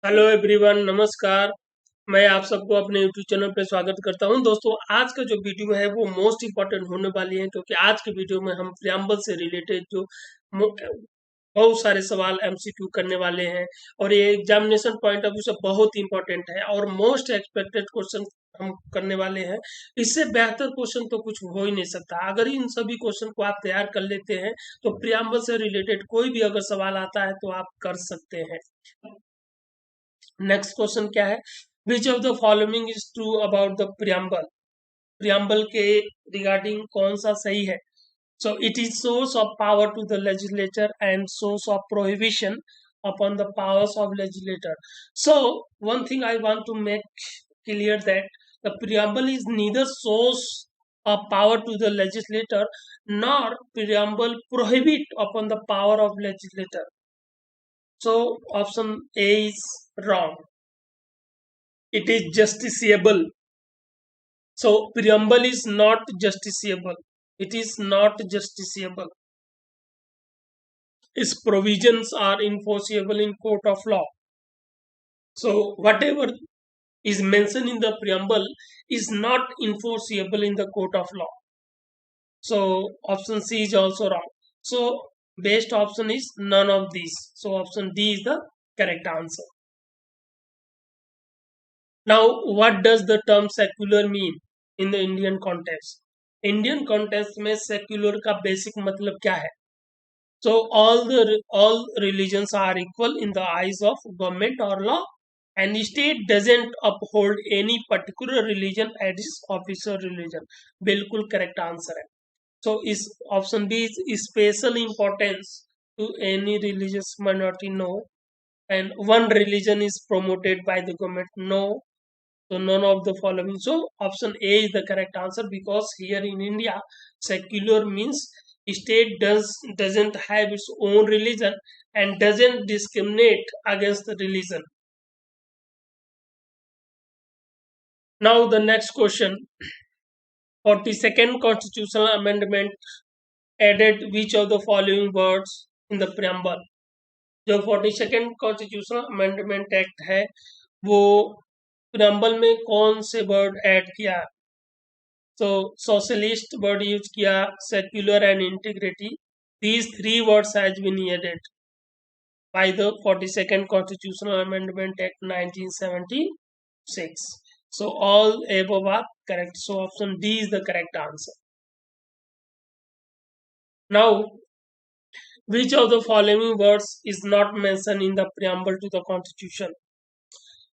Hello everyone, नमस्कार। मैं आप सबको अपने यूट्यूब चैनल पे स्वागत करता हूं। दोस्तों, आज का जो वीडियो है वो मोस्ट इम्पोर्टेंट होने वाली है, क्योंकि आज के वीडियो में हम प्रियम्बल से रिलेटेड जो मो- बहुत सारे सवाल एमसीक्यू करने वाले हैं। और ये एग्जामिनेशन पॉइंट ऑफ व्यू से बहुत इंपॉर्टेंट है और मोस्ट एक्सपेक्टेड क्वेश्चन हम करने वाले हैं। इससे बेहतर क्वेश्चन तो कुछ हो ही नहीं सकता। अगर इन सभी क्वेश्चन को आप तैयार कर लेते हैं तो प्रियम्बल से रिलेटेड कोई भी अगर सवाल आता है तो आप कर सकते हैं। नेक्स्ट क्वेश्चन क्या है? Which of the following is true about the preamble? Preamble के रिगार्डिंग कौन सा सही है? So it is source of power to the legislature and source of prohibition upon the powers of legislator. So one thing I want to make clear that the preamble is neither source of power to the legislator nor preamble prohibit upon the power of legislator. So option A is wrong. It is justiciable. So preamble is not justiciable. It is not justiciable. Its provisions are enforceable in court of law. So whatever is mentioned in the preamble is not enforceable in the court of law. So option C is also wrong. So best option is none of these. So option D is the correct answer. Now, what does the term secular mean in the Indian context? Indian context में secular का basic मतलब क्या है? So all religions are equal in the eyes of government or law, and state doesn't uphold any particular religion as its official religion. बिल्कुल correct answer है. So is option B is special importance to any religious minority? No. And one religion is promoted by the government? No. So none of the following. So option A is the correct answer, because here in India, secular means state doesn't have its own religion and doesn't discriminate against the religion. Now the next question: 42nd constitutional amendment added which of the following words in the preamble? जो 42nd constitutional amendment act है वो preamble में कौन से word add किया? So socialist word use किया, secular and integrity. These three words has been added by the 42nd Constitutional Amendment Act 1976. So all above are correct. So option D is the correct answer. Now, which of the following words is not mentioned in the preamble to the Constitution?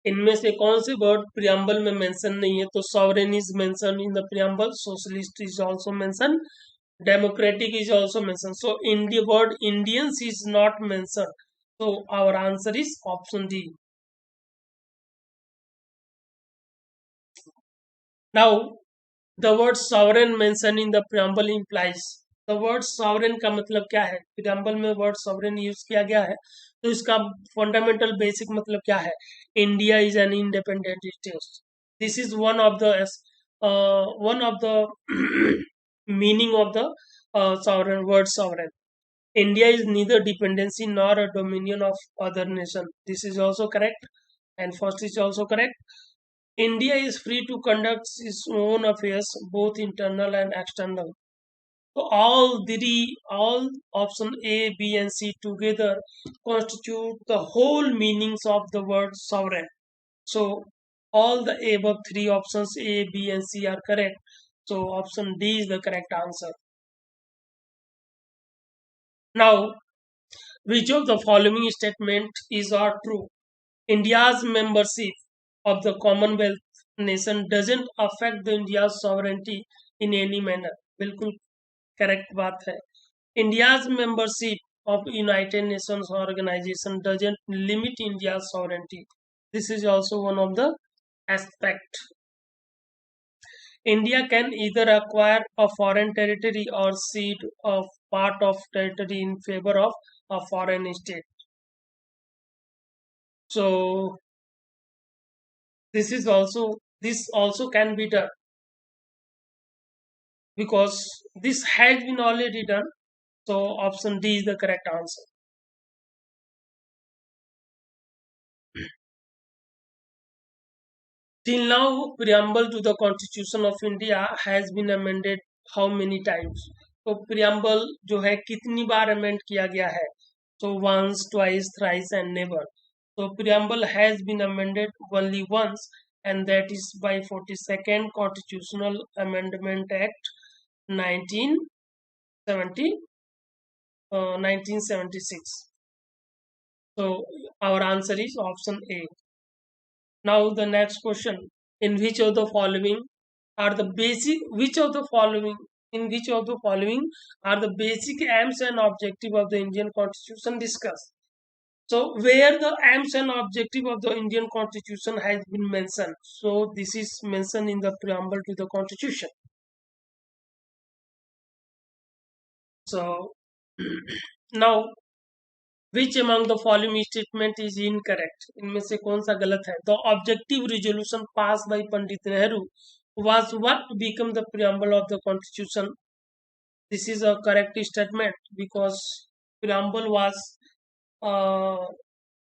इनमें से कौन से word preamble में mention नहीं है? तो sovereign is mention in the preamble, socialist is also mention, democratic is also mentioned. So in the word Indians is not mentioned. So our answer is option D. Now the word sovereign mentioned in the preamble implies. The word sovereign का मतलब क्या है? preamble में word sovereign use किया गया है, तो इसका fundamental basic मतलब क्या है? India is an independent state. This is one of the meaning of the sovereign word sovereign. India is neither dependency nor a dominion of other nation. This is also correct, and first is also correct. India is free to conduct its own affairs, both internal and external. So all option A, B, and C together constitute the whole meanings of the word sovereign. So all the above three options A, B, and C are correct. So option D is the correct answer. Now, which of the following statement is or true? India's membership of the Commonwealth nation doesn't affect the India's sovereignty in any manner. बिल्कुल correct बात है. India's membership of United Nations organization doesn't limit India's sovereignty. This is also one of the aspect. India can either acquire a foreign territory or cede a part of territory in favor of a foreign state. So this also can be done, because this has been already done. So option D is the correct answer. Till now, preamble to the Constitution of India has been amended how many times? तो preamble जो है कितनी बार amend किया गया है? So once, twice, thrice, and never. So preamble has been amended only once, and that is by 42nd Constitutional Amendment Act 1970, 1976. So our answer is option A. Now the next question: in which of the following are the basic? Which of the following? In which of the following are the basic aims and objective of the Indian Constitution discussed? So where the aims and objective of the Indian Constitution has been mentioned. So this is mentioned in the preamble to the Constitution. So now which among the following statement is incorrect? इनमें से कौन सा गलत है? The objective resolution passed by Pandit Nehru was what become the preamble of the Constitution. This is a correct statement because preamble was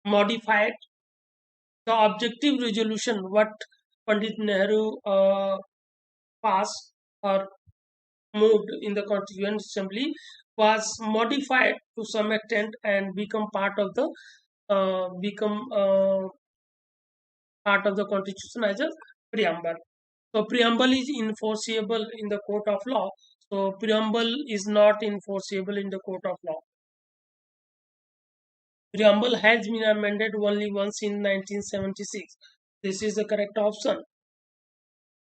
modified. The objective resolution what Pandit Nehru passed or moved in the Constituent Assembly was modified to some extent and become part of the Constitution as a preamble. So preamble is enforceable in the court of law. So preamble is not enforceable in the court of law. Preamble has been amended only once in 1976. This is the correct option.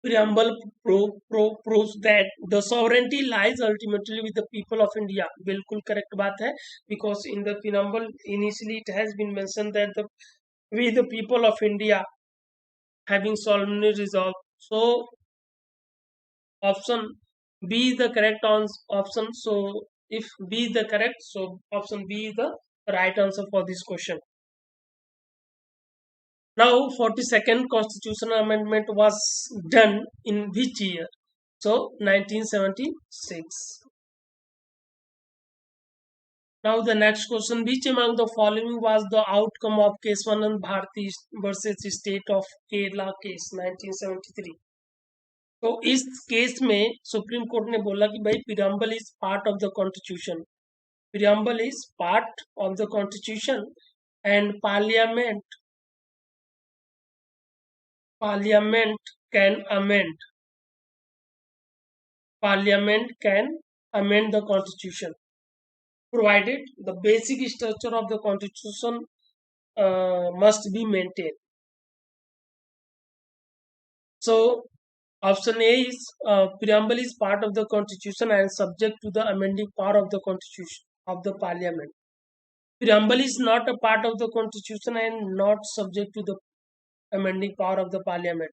Preamble proves that the sovereignty lies ultimately with the people of India. बिल्कुल correct बात है because in the preamble initially it has been mentioned that we the people of India having solemnly resolved. So option B is the correct option. So if B is the correct, so option B is the right answer for this question. Now 42nd Constitutional Amendment was done in which year? So 1976. Now the next question: which among the following was the outcome of Kesayananda Bharati versus State of Kerala case 1973? तो इस case में supreme court ने बोला कि भाई preamble is part of the constitution. Preamble is part of the constitution and parliament can amend. Parliament can amend the constitution provided the basic structure of the constitution must be maintained. So option A is preamble is part of the constitution and subject to the amending power of the constitution of the parliament. Preamble is not a part of the constitution and not subject to the amending power of the parliament.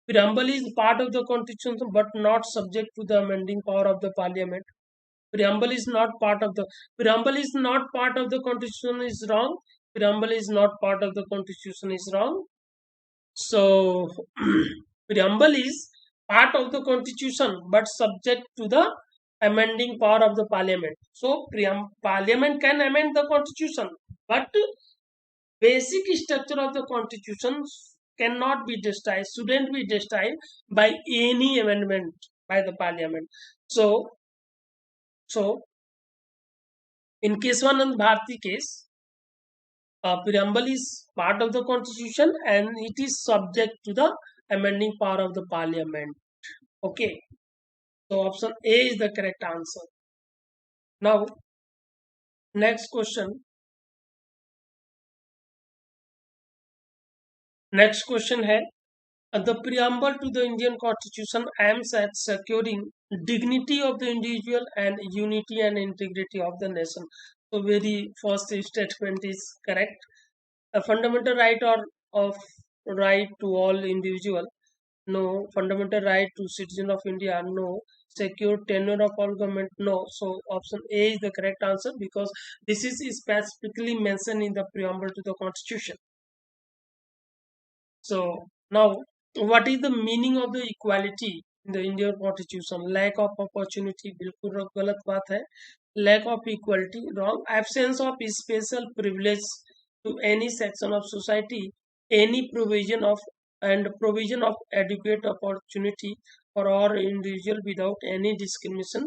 Preamble is part of the constitution but not subject to the amending power of the parliament. Preamble is not part of the constitution is wrong. Preamble is not part of the constitution is wrong. So preamble is part of the constitution but subject to the amending power of the parliament. So parliament can amend the constitution but basic structure of the constitution cannot be destroyed, shouldn't be destroyed by any amendment by the parliament. So in Kesayananda Bharati case, preamble is part of the constitution and it is subject to the amending power of the parliament. Okay, so option A is the correct answer. Now next question है the preamble to the Indian Constitution aims at securing dignity of the individual and unity and integrity of the nation. So very first statement is correct. A fundamental right of right to all individual, no. Fundamental right to citizen of India, no. Secure tenure of all government, no. So option A is the correct answer because this is specifically mentioned in the preamble to the Constitution. So now what is the meaning of the equality in the Indian Constitution? Lack of opportunity, बिल्कुल गलत बात है. Lack of equality, wrong. Absence of special privilege to any section of society, any provision of and provision of adequate opportunity for all individual without any discrimination.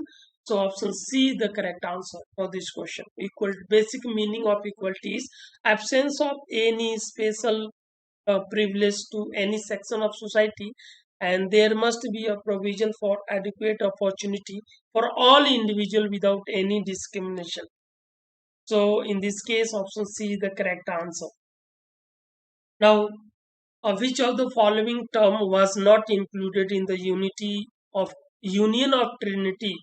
So option C is the correct answer for this question. Equal basic meaning of equality is absence of any special privilege to any section of society, and there must be a provision for adequate opportunity for all individual without any discrimination. So in this case, option C is the correct answer. Now, which of the following term was not included in the of Union of Trinity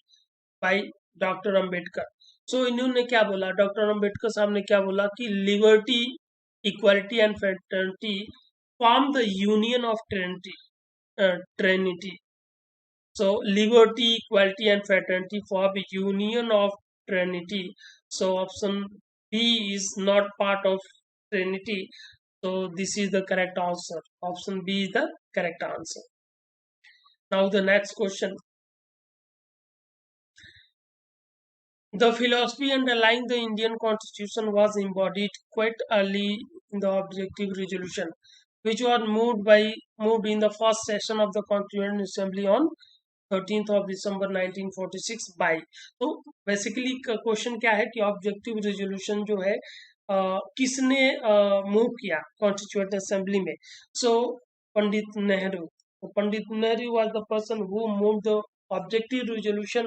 by doctor Ambedkar? So इन्होंने क्या बोला, doctor Ambedkar साहब ने क्या बोला कि liberty, equality and fraternity form the union of Trinity. So liberty, equality and fraternity form union of Trinity. So option B is not part of Trinity. So this is the correct answer. Option B is the correct answer. Now the next question. The philosophy underlying the Indian Constitution was embodied quite early in the objective resolution, which was moved in the first session of the Constituent Assembly on 13th of December 1946 by. तो basically question क्या है कि objective resolution जो है किसने move किया constituent assembly में? So Pandit Nehru. Pandit Nehru was the person who move the objective resolution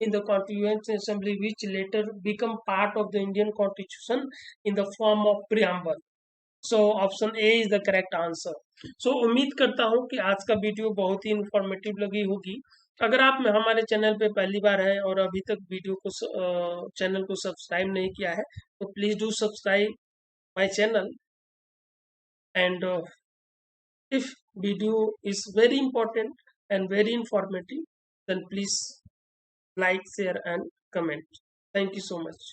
in the Constituent Assembly, which later become part of the Indian Constitution in the form of preamble. So option A is the correct answer. So उम्मीद करता हूँ कि आज का video बहुत ही informative लगी होगी. अगर आप हमारे चैनल पे पहली बार है और अभी तक वीडियो को चैनल को सब्सक्राइब नहीं किया है, तो please do subscribe my channel. And if video is very important and very informative, then please like, share and comment. Thank you so much.